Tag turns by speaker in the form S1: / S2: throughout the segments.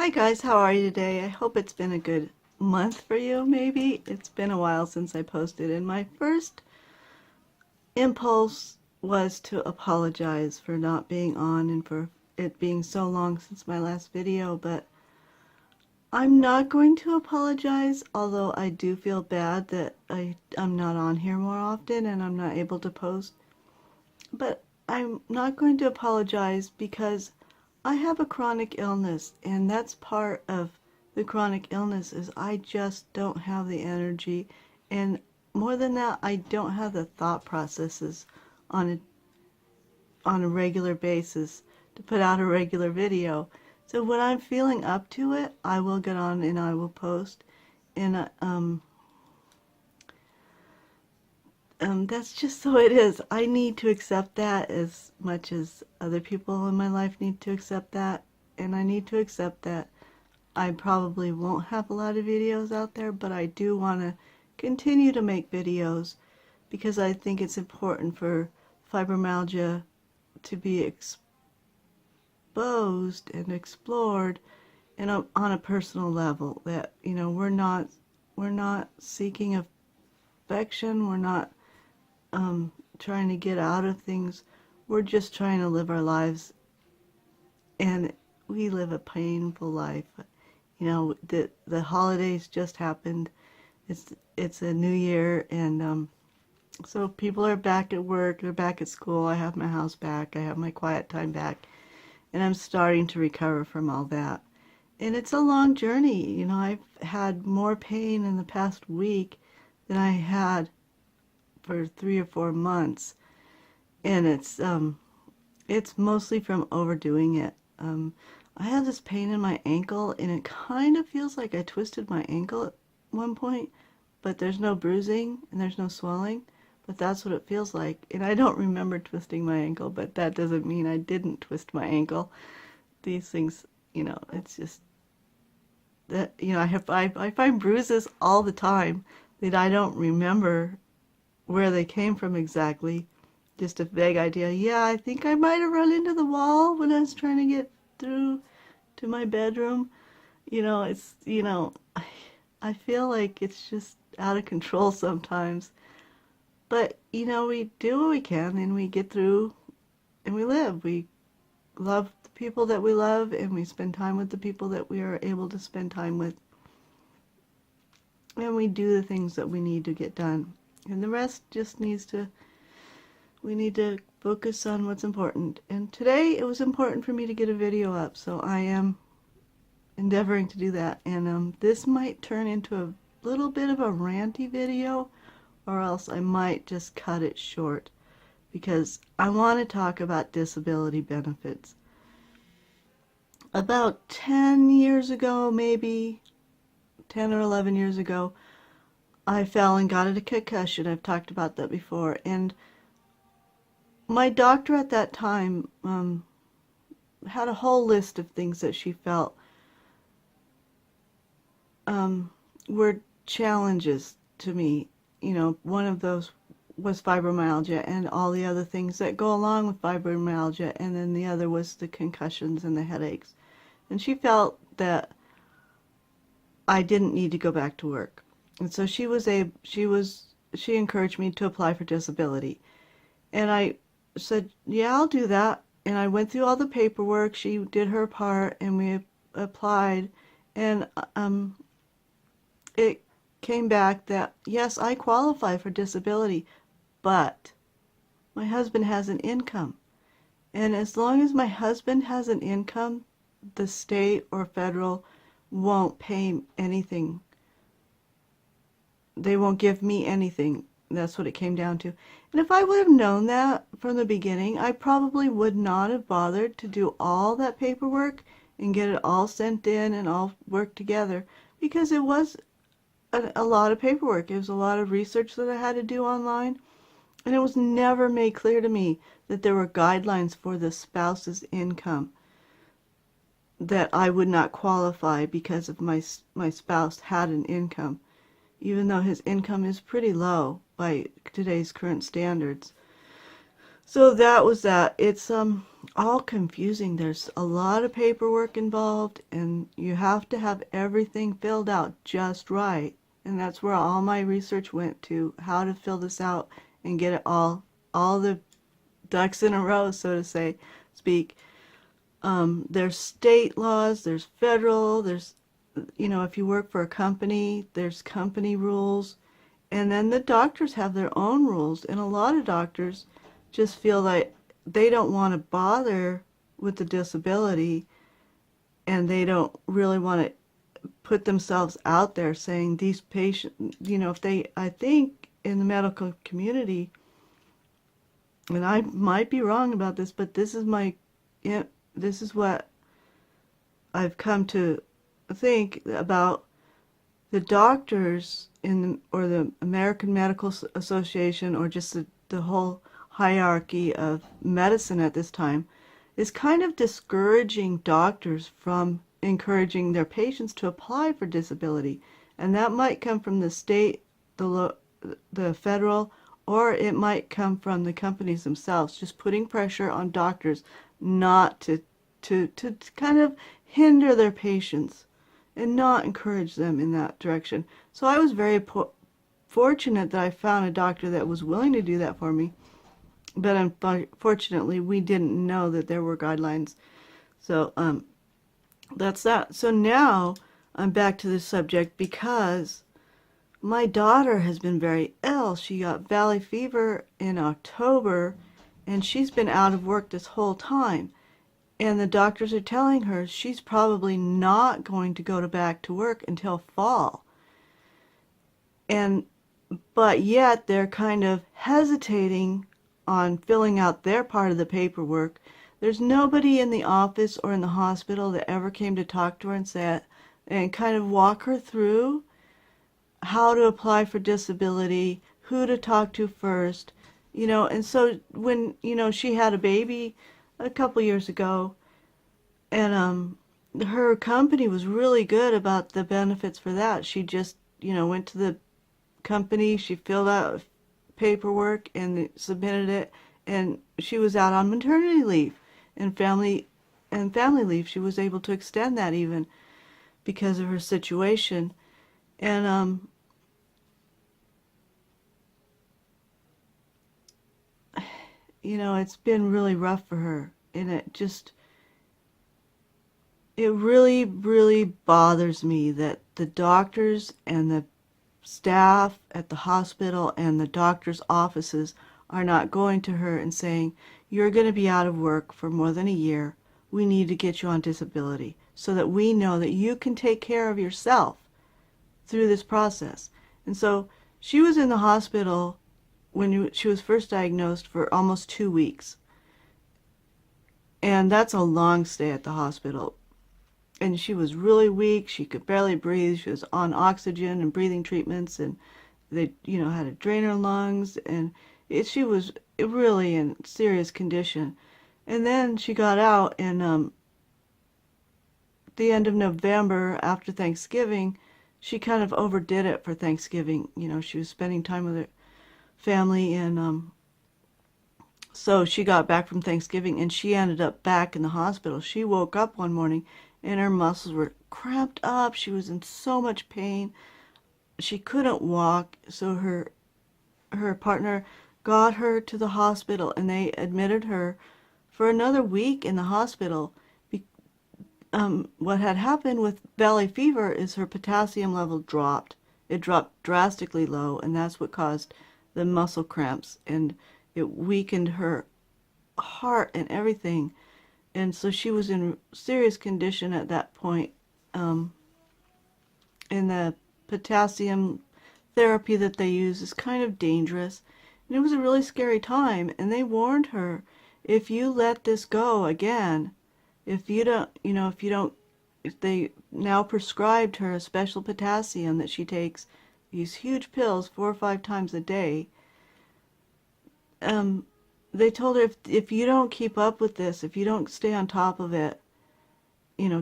S1: Hi guys, how are you today? I hope it's been a good month for you, maybe. It's been a while since I posted, and my first impulse was to apologize for not being on and for it being so long since my last video, but I'm not going to apologize, although I do feel bad that I'm not on here more often and I'm not able to post. But I'm not going to apologize because I have a chronic illness, and that's part of the chronic illness is I just don't have the energy, and more than that, I don't have the thought processes on a regular basis to put out a regular video. So when I'm feeling up to it, I will get on and I will post. And that's just the way it is. I need to accept that as much as other people in my life need to accept that. And I need to accept that I probably won't have a lot of videos out there, but I do want to continue to make videos because I think it's important for fibromyalgia to be exposed and explored and on a personal level. That, you know, we're not seeking affection. We're not trying to get out of things. We're just trying to live our lives, and we live a painful life. You know, the holidays just happened. It's a new year, and so people are back at work, they're back at school. I have my house back, I have my quiet time back, and I'm starting to recover from all that. And it's a long journey. You know, I've had more pain in the past week than I had for 3 or 4 months, and it's mostly from overdoing it. I have this pain in my ankle, and it kind of feels like I twisted my ankle at one point, but there's no bruising and there's no swelling, but that's what it feels like. And I don't remember twisting my ankle, but that doesn't mean I didn't twist my ankle. These things, you know, it's just that, you know, I find bruises all the time that I don't remember where they came from exactly. Just a vague idea. Yeah, I think I might have run into the wall when I was trying to get through to my bedroom. You know, it's, you know, I feel like it's just out of control sometimes. But, you know, we do what we can and we get through and we live. We love the people that we love and we spend time with the people that we are able to spend time with. And we do the things that we need to get done. And the rest just we need to focus on what's important. And today it was important for me to get a video up, so I am endeavoring to do that. And this might turn into a little bit of a ranty video, or else I might just cut it short, because I want to talk about disability benefits. About 10 years ago, maybe 10 or 11 years ago, I fell and got a concussion. I've talked about that before. And my doctor at that time had a whole list of things that she felt were challenges to me. You know, one of those was fibromyalgia and all the other things that go along with fibromyalgia, and then the other was the concussions and the headaches. And she felt that I didn't need to go back to work. And so she encouraged me to apply for disability. And I said, yeah, I'll do that. And I went through all the paperwork. She did her part and we applied. And it came back that, yes, I qualify for disability, but my husband has an income. And as long as my husband has an income, the state or federal won't pay anything. They won't give me anything. That's what it came down to. And if I would have known that from the beginning, I probably would not have bothered to do all that paperwork and get it all sent in and all work together, because it was a lot of paperwork. It was a lot of research that I had to do online, and it was never made clear to me that there were guidelines for the spouse's income, that I would not qualify because of my spouse had an income, even though his income is pretty low by today's current standards. So that was that. It's all confusing. There's a lot of paperwork involved, and you have to have everything filled out just right. And that's where all my research went to, how to fill this out and get it all the ducks in a row, so to speak. There's state laws, there's federal, there's, if you work for a company, there's company rules. And then the doctors have their own rules. And a lot of doctors just feel like they don't want to bother with the disability, and they don't really want to put themselves out there saying these patients, if they, I think in the medical community, and I might be wrong about this, but this is what I've come to think about the doctors or the American Medical Association, or just the whole hierarchy of medicine at this time, is kind of discouraging doctors from encouraging their patients to apply for disability. And that might come from the state, the federal, or it might come from the companies themselves, just putting pressure on doctors not to kind of hinder their patients and not encourage them in that direction. So I was very fortunate that I found a doctor that was willing to do that for me. But unfortunately, we didn't know that there were guidelines. So that's that. So now I'm back to this subject because my daughter has been very ill. She got valley fever in October, and she's been out of work this whole time. And the doctors are telling her she's probably not going to go back to work until fall. But yet they're kind of hesitating on filling out their part of the paperwork. There's nobody in the office or in the hospital that ever came to talk to her and kind of walk her through how to apply for disability, who to talk to first, and so when, she had a baby a couple years ago, and her company was really good about the benefits for that. She just, went to the company, she filled out paperwork and submitted it, and she was out on maternity leave and family leave. She was able to extend that even because of her situation. And it's been really rough for her, and it really, really bothers me that the doctors and the staff at the hospital and the doctors' offices are not going to her and saying, you're going to be out of work for more than a year. We need to get you on disability so that we know that you can take care of yourself through this process. And so she was in the hospital when she was first diagnosed for almost 2 weeks. And that's a long stay at the hospital. And she was really weak. She could barely breathe. She was on oxygen and breathing treatments, and they, had to drain her lungs, and she was really in serious condition. And then she got out, and the end of November, after Thanksgiving, she kind of overdid it for Thanksgiving. She was spending time with her family, and so she got back from Thanksgiving, and she ended up back in the hospital. She woke up one morning and her muscles were cramped up. She was in so much pain. She couldn't walk, so her partner got her to the hospital, and they admitted her for another week in the hospital. What had happened with valley fever is her potassium level dropped. It dropped drastically low, and that's what caused the muscle cramps, and it weakened her heart and everything. And so she was in serious condition at that point. And the potassium therapy that they use is kind of dangerous. And it was a really scary time. And they warned her, if you let this go again, if they now prescribed her a special potassium that she takes, these huge pills 4 or 5 times a day. They told her, if you don't keep up with this, if you don't stay on top of it,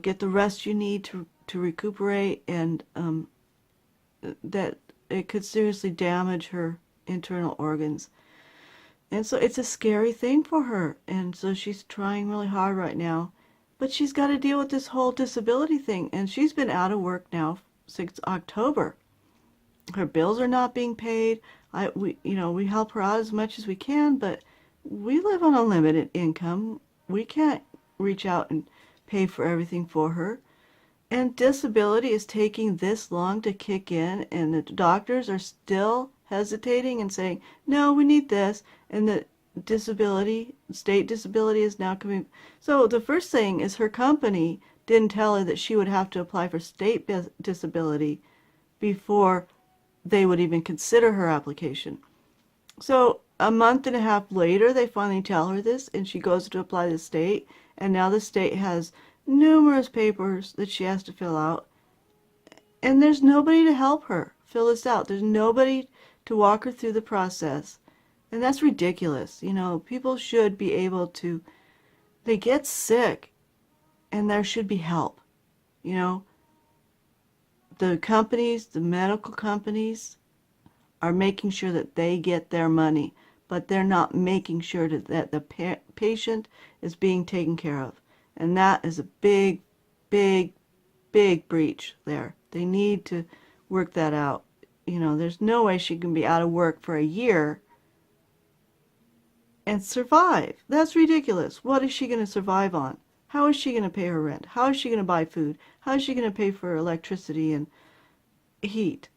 S1: get the rest you need to recuperate, and that it could seriously damage her internal organs. And so it's a scary thing for her. And so she's trying really hard right now. But she's got to deal with this whole disability thing. And she's been out of work now since October. Her bills are not being paid. We help her out as much as we can, but we live on a limited income. We can't reach out and pay for everything for her. And disability is taking this long to kick in, and the doctors are still hesitating and saying, no, we need this. And the state disability is now coming. So the first thing is her company didn't tell her that she would have to apply for state disability before they would even consider her application. So a month and a half later, they finally tell her this, and she goes to apply to the state, and now the state has numerous papers that she has to fill out, and there's nobody to help her fill this out. There's nobody to walk her through the process, and that's ridiculous. People should be able to, they get sick, and there should be help. The companies, the medical companies, are making sure that they get their money, but they're not making sure that the patient is being taken care of. And that is a big, big, big breach there. They need to work that out. There's no way she can be out of work for a year and survive. That's ridiculous. What is she going to survive on? How is she going to pay her rent? How is she going to buy food? How is she going to pay for electricity and heat?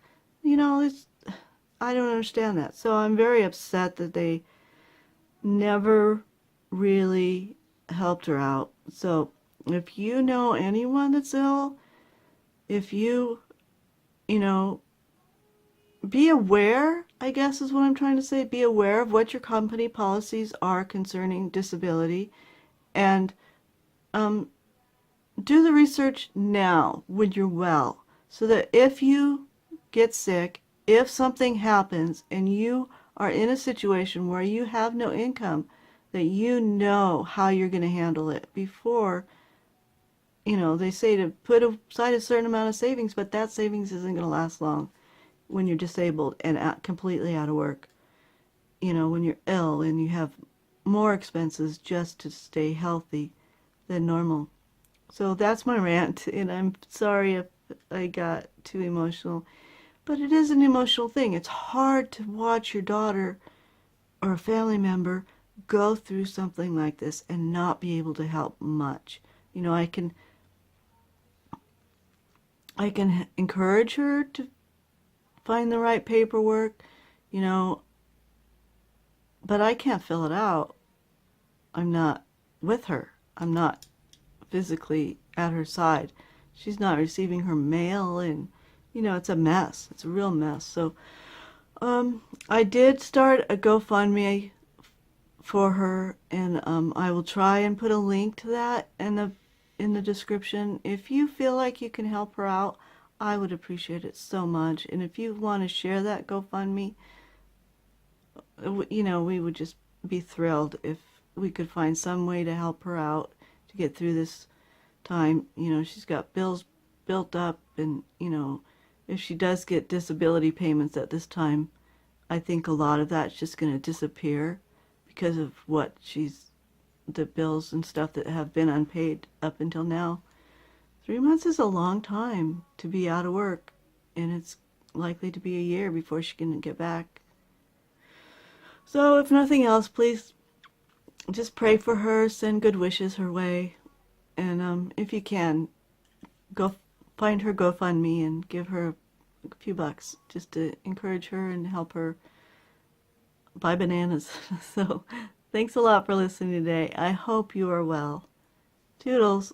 S1: I don't understand that. So I'm very upset that they never really helped her out. So if you know anyone that's ill, if you know, be aware, I guess is what I'm trying to say. Be aware of what your company policies are concerning disability, and do the research now when you're well, so that if you get sick, if something happens and you are in a situation where you have no income, that you know how you're going to handle it before, they say to put aside a certain amount of savings, but that savings isn't going to last long when you're disabled and completely out of work. When you're ill and you have more expenses just to stay healthy than normal. So that's my rant, and I'm sorry if I got too emotional. But it is an emotional thing. It's hard to watch your daughter or a family member go through something like this and not be able to help much. I can encourage her to find the right paperwork, but I can't fill it out. I'm not with her. I'm not physically at her side. She's not receiving her mail, and it's a mess. It's a real mess. So I did start a GoFundMe for her, and I will try and put a link to that in the description. If you feel like you can help her out, I would appreciate it so much. And if you want to share that GoFundMe, we would just be thrilled if we could find some way to help her out to get through this time. She's got bills built up, and if she does get disability payments at this time, I think a lot of that's just going to disappear because of the bills and stuff that have been unpaid up until now. 3 months is a long time to be out of work, and it's likely to be a year before she can get back. So if nothing else, please just pray for her, send good wishes her way, and if you can, go find her GoFundMe and give her a few bucks just to encourage her and help her buy bananas. So thanks a lot for listening today. I hope you are well. Toodles.